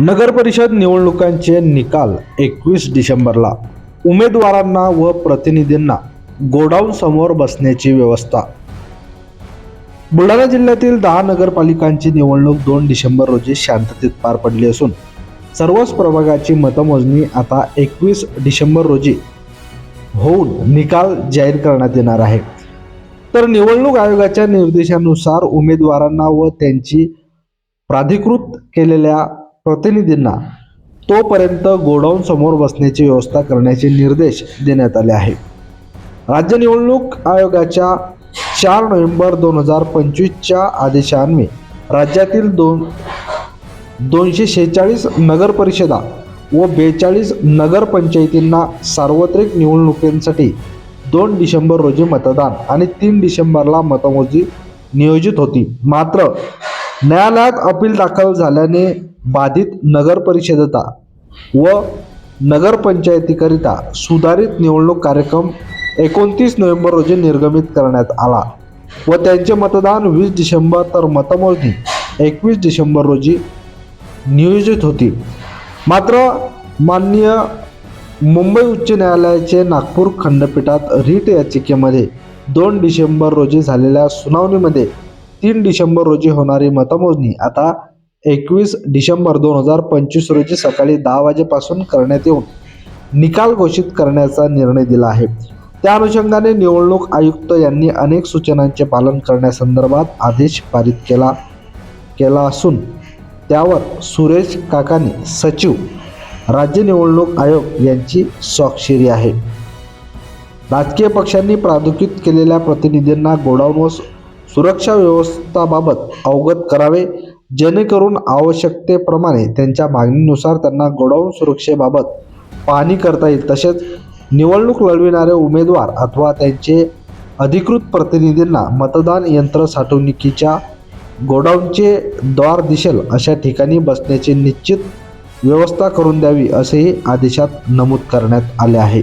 नगर परिषद निवडणुकांचे निकाल 21 डिसेंबरला. उमेदवारांना व प्रतिनिधींना गोडाऊन समोर बसण्याची व्यवस्था. बुलढाणा जिल्ह्यातील 10 नगरपालिकांची निवडणूक 2 डिसेंबर रोजी शांततेत पार पडली असून सर्वच प्रभागाची मतमोजणी आता 21 डिसेंबर रोजी होऊन निकाल जाहीर करण्यात येणार आहे. तर निवडणूक आयोगाच्या निर्देशानुसार उमेदवारांना व त्यांची प्राधिकृत केलेल्या प्रतिनिधींना तोपर्यंत गोडाऊन समोर बसण्याची व्यवस्था करण्याचे निर्देश देण्यात आले आहे. राज्य निवडणूक आयोगाच्या 4 नोव्हेंबर 2025च्या आदेशान्वये राज्यातील 246 नगर परिषदा व 42 नगरपंचायतींना सार्वत्रिक निवडणुकीसाठी 2 डिसेंबर रोजी मतदान आणि 3 डिसेंबरला मतमोजणी नियोजित होती. मात्र न्यायालयात अपील दाखल झाल्याने बाधित नगरपरिषदा व नगरपंचायतीकरिता सुधारित निवडणूक कार्यक्रम 29 नोव्हेंबर रोजी निर्गमित करण्यात आला व त्यांचे मतदान 20 डिसेंबर तर मतमोजणी 21 डिसेंबर रोजी नियोजित होती. मात्र माननीय मुंबई उच्च न्यायालयाचे नागपूर खंडपीठात रीट याचिकेमध्ये 2 डिसेंबर रोजी झालेल्या सुनावणीमध्ये 3 डिसेंबर रोजी होणारी मतमोजणी आता 21 डिसेंबर 2025 रोजी सकाळी 10 वाजेपासून करण्यात येऊन निकाल घोषित करण्याचा निर्णय दिला आहे. त्या अनुषंगाने निवडणूक आयुक्त यांनी अनेक सूचनांचे पालन करण्यासंदर्भात आदेश पारित केला असून त्यावर सुरेश काकानी सचिव राज्य निवडणूक आयोग यांची स्वाक्षरी आहे. राजकीय पक्षांनी प्राधिकृत केलेल्या प्रतिनिधींना गोडाऊन व सुरक्षा व्यवस्थाबाबत अवगत करावे, जेणेकरून आवश्यकतेप्रमाणे त्यांच्या मागणीनुसार त्यांना गोडाऊन सुरक्षेबाबत पाहणी करता येईल. तसेच निवडणूक लढविणारे उमेदवार अथवा त्यांचे अधिकृत प्रतिनिधींना मतदान यंत्र साठवणुकीच्या गोडाऊनचे द्वार दिसेल अशा ठिकाणी बसण्याची निश्चित व्यवस्था करून द्यावी, असेही आदेशात नमूद करण्यात आले आहे.